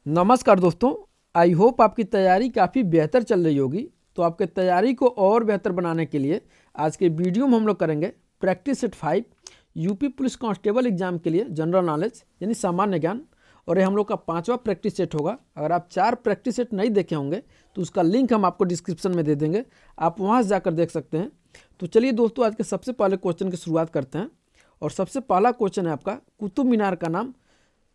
नमस्कार दोस्तों, I hope आपकी तैयारी काफ़ी बेहतर चल रही होगी। तो आपके तैयारी को और बेहतर बनाने के लिए आज के वीडियो में हम लोग करेंगे practice set 5 UP police constable exam के लिए जनरल नॉलेज यानी सामान्य ज्ञान। और ये हम लोग का 5वां प्रैक्टिस सेट होगा। अगर आप 4 प्रैक्टिस सेट नहीं देखे होंगे तो उसका लिंक हम आपको डिस्क्रिप्शन में दे देंगे, आप वहाँ से जाकर देख सकते हैं। तो चलिए दोस्तों, आज के सबसे पहले क्वेश्चन की शुरुआत करते हैं। और सबसे पहला क्वेश्चन है आपका, कुतुब मीनार का नाम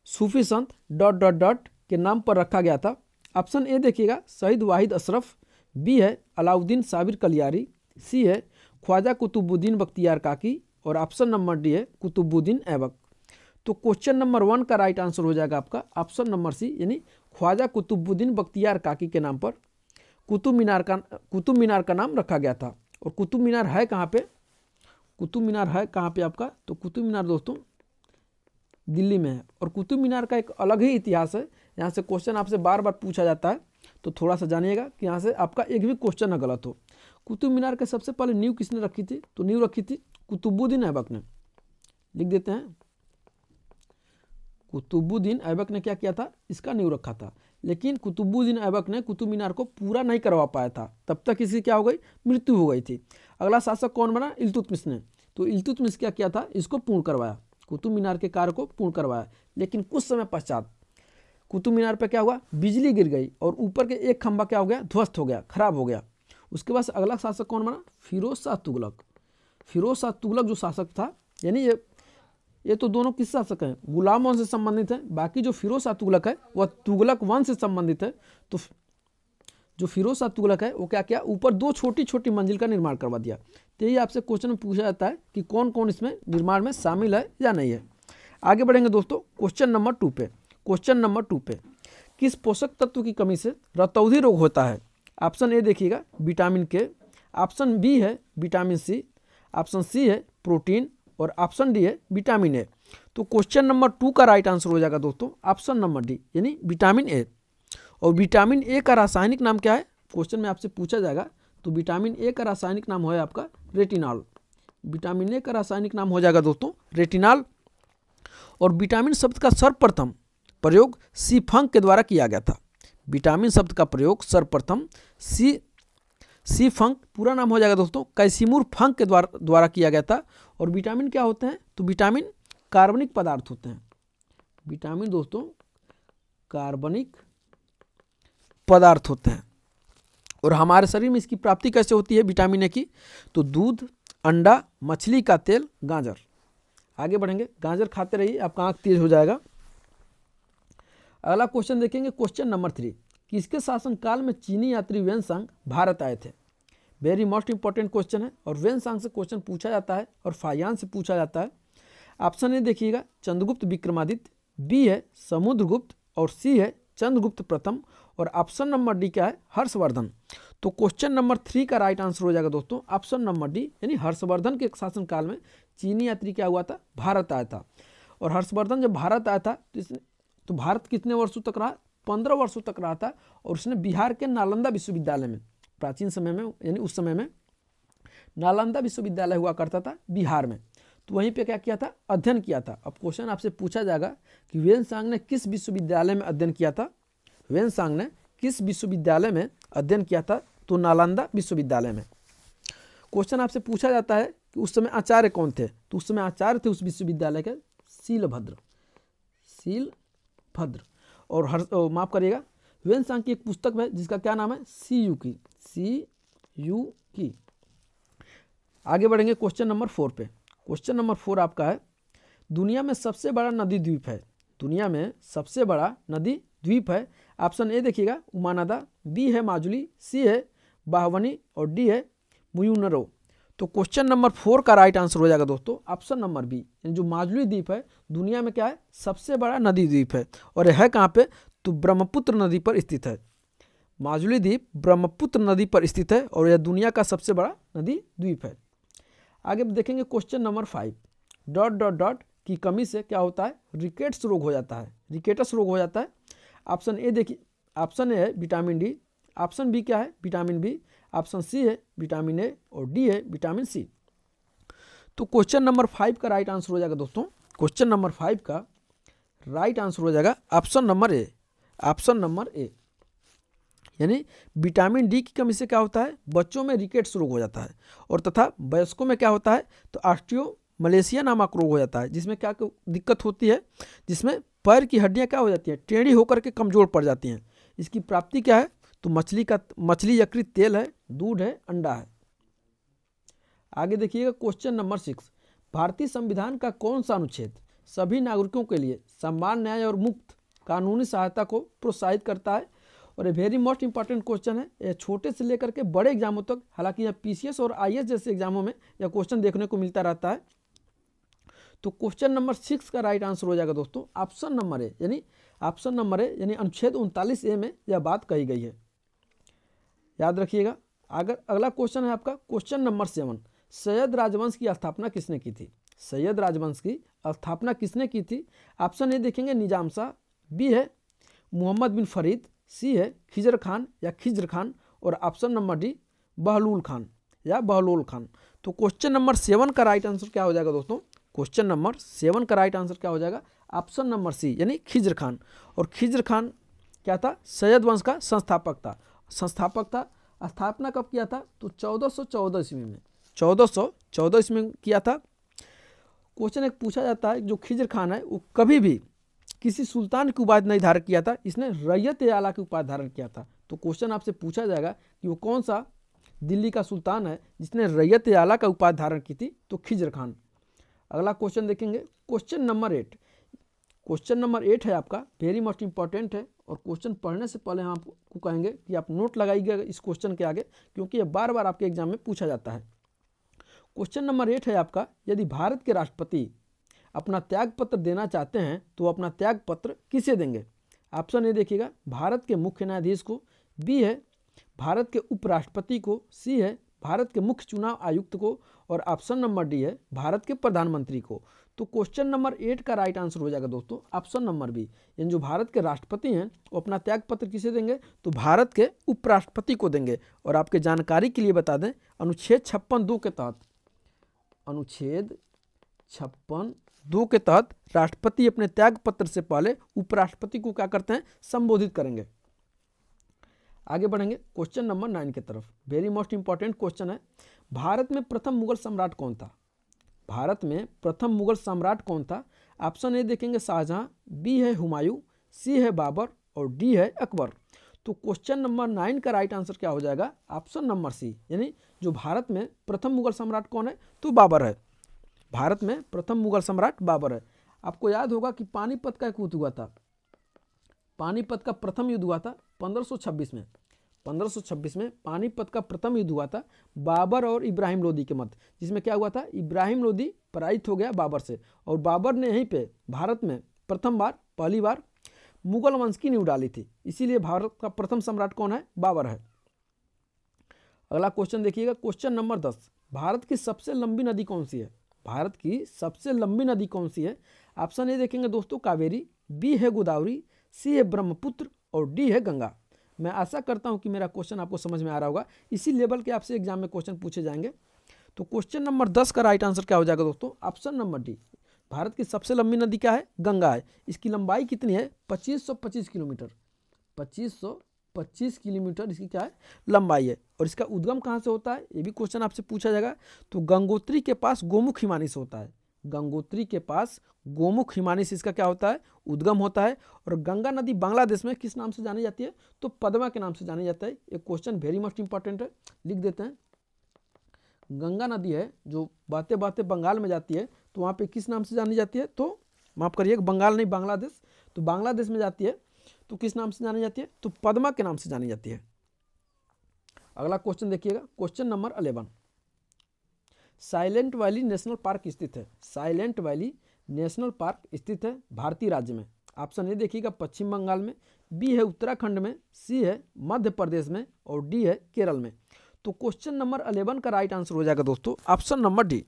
सूफी संत ... के नाम पर रखा गया था। ऑप्शन ए देखिएगा, शहीद वाहिद अशरफ। बी है अलाउद्दीन साबिर कलियारी। सी है ख्वाजा कुतुबुद्दीन बख्तियार काकी। और ऑप्शन नंबर डी है कुतुबुद्दीन ऐबक। तो क्वेश्चन नंबर 1 का राइट आंसर हो जाएगा आपका ऑप्शन नंबर सी, यानी ख्वाजा कुतुबुद्दीन बख्तियार काकी के नाम पर कुतुब मीनार का नाम रखा गया था। और कुतुब मीनार है कहाँ पे? कुतुब मीनार है कहाँ पे आपका? तो कुतुब मीनार दोस्तों दिल्ली में है। और कुतुब मीनार का एक अलग ही इतिहास है। यहाँ से क्वेश्चन आपसे बार बार पूछा जाता है, तो थोड़ा सा जानिएगा कि यहाँ से आपका एक भी क्वेश्चन न गलत हो। कुतुब मीनार के सबसे पहले नींव किसने रखी थी? तो नींव रखी थी कुतुबुद्दीन ऐबक ने। लिख देते हैं, कुतुबुद्दीन ऐबक ने क्या किया था? इसका नींव रखा था। लेकिन कुतुबुद्दीन ऐबक ने कुतुब मीनार को पूरा नहीं करवा पाया था, तब तक इसकी क्या हो गई? मृत्यु हो गई थी। अगला शासक कौन बना? इल्तुतमिश ने। तो इल्तुतमिश क्या किया था? इसको पूर्ण करवाया, कुतुब मीनार के कार्य को पूर्ण करवाया। लेकिन कुछ समय पश्चात कुतुब मीनार पर क्या हुआ? बिजली गिर गई और ऊपर के एक खंभा क्या हो गया? ध्वस्त हो गया, खराब हो गया। उसके बाद अगला शासक कौन बना? फिरोज शाह तुगलक। फिरोज शाह तुगलक जो शासक था, यानी ये तो दोनों किस शासक हैं? गुलाम वंश से संबंधित है। बाकी जो फिरोज शाह तुगलक है वह तुगलक वंश से संबंधित है। तो जो फिरोज शाह तुगलक है वो क्या किया? ऊपर 2 छोटी छोटी मंजिल का निर्माण करवा दिया। तो यही आपसे क्वेश्चन में पूछा जाता है कि कौन कौन इसमें निर्माण में शामिल है या नहीं है। आगे बढ़ेंगे दोस्तों क्वेश्चन नंबर 2 पे। क्वेश्चन नंबर 2 पे, किस पोषक तत्व की कमी से रतौंधी रोग होता है? ऑप्शन ए देखिएगा, विटामिन के। ऑप्शन बी है विटामिन सी। ऑप्शन सी है प्रोटीन। और ऑप्शन डी है विटामिन ए। तो क्वेश्चन नंबर 2 का राइट आंसर हो जाएगा दोस्तों ऑप्शन नंबर डी, यानी विटामिन ए। और विटामिन ए का रासायनिक नाम क्या है? क्वेश्चन में आपसे पूछा जाएगा। तो विटामिन ए का रासायनिक नाम है आपका रेटिनॉल। विटामिन ए का रासायनिक नाम हो जाएगा दोस्तों रेटिनॉल। और विटामिन शब्द का सर्वप्रथम प्रयोग सी फंक के द्वारा किया गया था। विटामिन शब्द का प्रयोग सर्वप्रथम सी फंक, पूरा नाम हो जाएगा दोस्तों कैसिमुर फंक के द्वारा किया गया था। और विटामिन क्या होते हैं? तो विटामिन कार्बनिक पदार्थ होते हैं। विटामिन दोस्तों कार्बनिक पदार्थ होते हैं। और हमारे शरीर में इसकी प्राप्ति कैसे होती है विटामिन ए की? तो दूध, अंडा, मछली का तेल, गाजर। आगे बढ़ेंगे, गाजर खाते रहिए, आपका आंख तेज हो जाएगा। अगला क्वेश्चन देखेंगे, क्वेश्चन नंबर 3, किसके शासनकाल में चीनी यात्री वेनसांग भारत आए थे? वेरी मोस्ट इंपॉर्टेंट क्वेश्चन है। और वेनसांग से क्वेश्चन पूछा जाता है और फायान से पूछा जाता है। ऑप्शन ए देखिएगा, चंद्रगुप्त विक्रमादित्य। बी है समुद्रगुप्त। और सी है चंद्रगुप्त प्रथम। और ऑप्शन नंबर डी क्या है? हर्षवर्धन। तो क्वेश्चन नंबर 3 का राइट आंसर हो जाएगा दोस्तों ऑप्शन नंबर डी, यानी हर्षवर्धन के शासनकाल में चीनी यात्री क्या हुआ था? भारत आया था। और हर्षवर्धन जब भारत आया था तो भारत कितने वर्षों तक रहा? 15 वर्षों तक रहा था। और उसने बिहार के नालंदा विश्वविद्यालय में, प्राचीन समय में यानी उस समय में नालंदा विश्वविद्यालय हुआ करता था बिहार में, तो वहीं पे क्या किया था? अध्ययन किया था। अब क्वेश्चन आपसे पूछा जाएगा कि वेनसांग ने किस विश्वविद्यालय में अध्ययन किया था? वेनसांग ने किस विश्वविद्यालय में अध्ययन किया था? तो नालंदा विश्वविद्यालय में। क्वेश्चन आपसे पूछा जाता है कि उस समय आचार्य कौन थे? तो उस समय आचार्य थे उस विश्वविद्यालय के शीलभद्र। और माफ करिएगा, वेनसांग की एक पुस्तक है जिसका क्या नाम है? सी यू की। आगे बढ़ेंगे क्वेश्चन नंबर 4 पे। क्वेश्चन नंबर 4 आपका है, दुनिया में सबसे बड़ा नदी द्वीप है? दुनिया में सबसे बड़ा नदी द्वीप है। ऑप्शन ए देखिएगा, उमानंदा। बी है माजुली। सी है बाहवनी। और डी है मुयुनरो। तो क्वेश्चन नंबर 4 का राइट आंसर हो जाएगा दोस्तों ऑप्शन नंबर बी, जो माजुली द्वीप है दुनिया में क्या है? सबसे बड़ा नदी द्वीप है। और यह है कहाँ पे? तो ब्रह्मपुत्र नदी पर स्थित है। माजुली द्वीप ब्रह्मपुत्र नदी पर स्थित है और यह दुनिया का सबसे बड़ा नदी द्वीप है। आगे देखेंगे क्वेश्चन नंबर 5, ... की कमी से क्या होता है? रिकेट्स रोग हो जाता है, रिकेटस रोग हो जाता है। ऑप्शन ए देखिए, ऑप्शन ए है विटामिन डी। ऑप्शन बी क्या है? Vitamin B. ऑप्शन सी है विटामिन ए। और डी है विटामिन सी। तो क्वेश्चन नंबर 5 का राइट आंसर हो जाएगा दोस्तों, क्वेश्चन नंबर 5 का राइट आंसर हो जाएगा option number A, option number A. यानी विटामिन डी की कमी से क्या होता है, बच्चों में रिकेट्स रोग हो जाता है, और तथा वयस्कों में क्या होता है, तो ऑस्टियोमलेशिया नामक रोग हो जाता है, जिसमें क्या दिक्कत होती है, जिसमें पैर की हड्डियां क्या हो जाती हैं, टेढ़ी होकर के कमजोर पड़ जाती हैं। इसकी प्राप्ति क्या है, तो मछली यकृत तेल है, दूध है, अंडा है। आगे देखिएगा क्वेश्चन नंबर 6, भारतीय संविधान का कौन सा अनुच्छेद सभी नागरिकों के लिए समान, न्याय और मुक्त कानूनी सहायता को प्रोत्साहित करता है। और ये वेरी मोस्ट इंपॉर्टेंट क्वेश्चन है, यह छोटे से लेकर के बड़े एग्जामों तक, हालांकि यह पीसीएस और आईएएस जैसे एग्जामों में यह क्वेश्चन देखने को मिलता रहता है। तो क्वेश्चन नंबर 6 का राइट आंसर हो जाएगा दोस्तों ऑप्शन नंबर ए, यानी ऑप्शन नंबर ए, यानी अनुच्छेद 39A में यह बात कही गई है, याद रखिएगा। अगला क्वेश्चन है आपका क्वेश्चन नंबर 7, सैयद राजवंश की स्थापना किसने की थी। सैयद राजवंश की स्थापना किसने की थी। ऑप्शन ए देखेंगे निजाम शाह, बी है मोहम्मद बिन फरीद, सी है खिजर खान या खिज्र खान, और ऑप्शन नंबर डी बहलूल खान या बहलोल खान। तो क्वेश्चन नंबर 7 का राइट आंसर क्या हो जाएगा दोस्तों, क्वेश्चन नंबर 7 का राइट आंसर क्या हो जाएगा, ऑप्शन नंबर सी, यानी खिज्र खान। और खिज्र खान क्या था, सैयद वंश का संस्थापक था। स्थापना कब किया था, तो 1414 ईस्वी में, 1414 ईस्वी में किया था। क्वेश्चन एक पूछा जाता है, जो खिज्र खान है वो कभी भी किसी सुल्तान की उपाधि नहीं धारण किया था, इसने रैयत आला की उपाधि धारण किया था। तो क्वेश्चन आपसे पूछा जाएगा कि वो कौन सा दिल्ली का सुल्तान है जिसने रैयत आला का उपाधि धारण की थी, तो खिज्र खान। अगला क्वेश्चन देखेंगे क्वेश्चन नंबर 8। क्वेश्चन नंबर 8 है आपका, वेरी मोस्ट इंपॉर्टेंट है, और क्वेश्चन पढ़ने से पहले हम आपको कहेंगे कि आप नोट लगाइएगा इस क्वेश्चन के आगे, क्योंकि ये बार बार आपके एग्जाम में पूछा जाता है। क्वेश्चन नंबर 8 है आपका, यदि भारत के राष्ट्रपति अपना त्याग पत्र देना चाहते हैं तो अपना त्याग पत्र किसे देंगे। ऑप्शन ए देखिएगा भारत के मुख्य न्यायाधीश को, बी है भारत के उपराष्ट्रपति को, सी है भारत के मुख्य चुनाव आयुक्त को, और ऑप्शन नंबर डी है भारत के प्रधानमंत्री को। तो क्वेश्चन नंबर 8 का राइट आंसर हो जाएगा दोस्तों ऑप्शन नंबर बी, यानी जो भारत के राष्ट्रपति हैं वो अपना त्याग पत्र किसे देंगे, तो भारत के उपराष्ट्रपति को देंगे। और आपके जानकारी के लिए बता दें, अनुच्छेद 56(2) के तहत, अनुच्छेद 56(2) के तहत राष्ट्रपति अपने त्याग पत्र से पहले उपराष्ट्रपति को क्या करते हैं, संबोधित करेंगे। आगे बढ़ेंगे क्वेश्चन नंबर 9 की तरफ, वेरी मोस्ट इंपॉर्टेंट क्वेश्चन है, भारत में प्रथम मुगल सम्राट कौन था। भारत में प्रथम मुगल सम्राट कौन था। ऑप्शन ए देखेंगे शाहजहां, बी है हुमायूं, सी है बाबर, और डी है अकबर। तो क्वेश्चन नंबर 9 का राइट आंसर क्या हो जाएगा, ऑप्शन नंबर सी, यानी जो भारत में प्रथम मुगल सम्राट कौन है, तो बाबर है। भारत में प्रथम मुगल सम्राट बाबर है। आपको याद होगा कि पानीपत का एक युद्ध हुआ था, पानीपत का प्रथम युद्ध हुआ था 1526 में, 1526 में पानीपत का प्रथम युद्ध हुआ था बाबर और इब्राहिम लोदी के मध्य, जिसमें क्या हुआ था, इब्राहिम लोदी पराजित हो गया बाबर से, और बाबर ने यहीं पे भारत में पहली बार मुगल वंश की नींव डाली थी, इसीलिए भारत का प्रथम सम्राट कौन है, बाबर है। अगला क्वेश्चन देखिएगा क्वेश्चन नंबर 10, भारत की सबसे लंबी नदी कौन सी है। भारत की सबसे लंबी नदी कौन सी है। ऑप्शन ए देखेंगे दोस्तों कावेरी, बी है गोदावरी, सी है ब्रह्मपुत्र, और डी है गंगा। मैं आशा करता हूं कि मेरा क्वेश्चन आपको समझ में आ रहा होगा, इसी लेवल के आपसे एग्जाम में क्वेश्चन पूछे जाएंगे। तो क्वेश्चन नंबर 10 का राइट आंसर क्या हो जाएगा दोस्तों, ऑप्शन नंबर डी, भारत की सबसे लंबी नदी क्या है, गंगा है। इसकी लंबाई कितनी है, 2525 किलोमीटर, 2525 किलोमीटर इसकी क्या है, लंबाई है। और इसका उद्गम कहाँ से होता है, ये भी क्वेश्चन आपसे पूछा जाएगा। तो गंगोत्री के पास गोमुख हिमानी से होता है, गंगोत्री के पास गोमुख हिमानी से इसका क्या होता है, उद्गम होता है। और गंगा नदी बांग्लादेश में किस नाम से जानी जाती है, तो पद्मा के नाम से जानी जाता है। एक क्वेश्चन वेरी मस्ट इंपॉर्टेंट है, लिख देते हैं। गंगा नदी है जो बहते बहते बंगाल में जाती है, तो वहाँ पे किस नाम से जानी जाती है, तो माफ करिए बंगाल नहीं बांग्लादेश, तो बांग्लादेश में जाती है तो किस नाम से जानी जाती है, तो पद्मा के नाम से जानी जाती है। अगला क्वेश्चन देखिएगा question number 11, silent valley national park स्थित है, साइलेंट वैली नेशनल पार्क स्थित है भारतीय राज्य में। ऑप्शन ए देखिएगा पश्चिम बंगाल में, बी है उत्तराखंड में, सी है मध्य प्रदेश में, और डी है केरल में। तो क्वेश्चन नंबर 11 का राइट आंसर हो जाएगा दोस्तों option number D,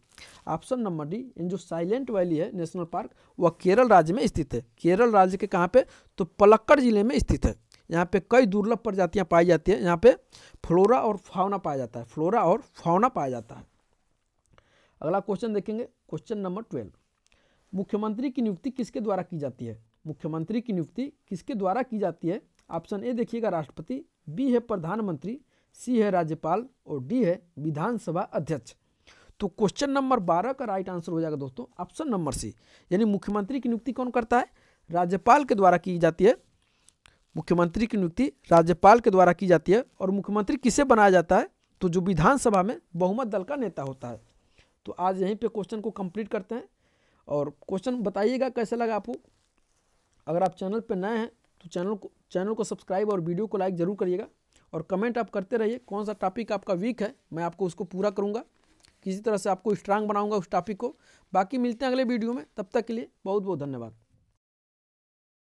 option number D. इन जो साइलेंट वैली है नेशनल पार्क वह केरल राज्य में स्थित है। केरल राज्य के कहाँ पे, तो पलक्कड़ जिले में स्थित है। यहाँ पे कई दुर्लभ प्रजातियाँ पाई जाती है, यहाँ पे फ्लोरा और फाउना पाया जाता है, फ्लोरा और फाउना पाया जाता है। अगला क्वेश्चन देखेंगे क्वेश्चन नंबर 12, मुख्यमंत्री की नियुक्ति किसके द्वारा की जाती है। मुख्यमंत्री की नियुक्ति किसके द्वारा की जाती है? ऑप्शन ए देखिएगा राष्ट्रपति, बी है प्रधानमंत्री, सी है राज्यपाल और डी है विधानसभा अध्यक्ष। तो क्वेश्चन नंबर 12 का राइट आंसर हो जाएगा दोस्तों ऑप्शन नंबर सी, यानी मुख्यमंत्री की नियुक्ति कौन करता है? राज्यपाल के द्वारा की जाती है। मुख्यमंत्री की नियुक्ति राज्यपाल के द्वारा की जाती है। और मुख्यमंत्री किसे बनाया जाता है? तो जो विधानसभा में बहुमत दल का नेता होता है। तो आज यहीं पे क्वेश्चन को कंप्लीट करते हैं और क्वेश्चन बताइएगा कैसा लगा आपको। अगर आप चैनल पर नए हैं तो चैनल को सब्सक्राइब और वीडियो को लाइक जरूर करिएगा और कमेंट आप करते रहिए कौन सा टॉपिक आपका वीक है, मैं आपको उसको पूरा करूँगा, किसी तरह से आपको स्ट्रांग बनाऊँगा उस टॉपिक को। बाकी मिलते हैं अगले वीडियो में, तब तक के लिए बहुत बहुत धन्यवाद।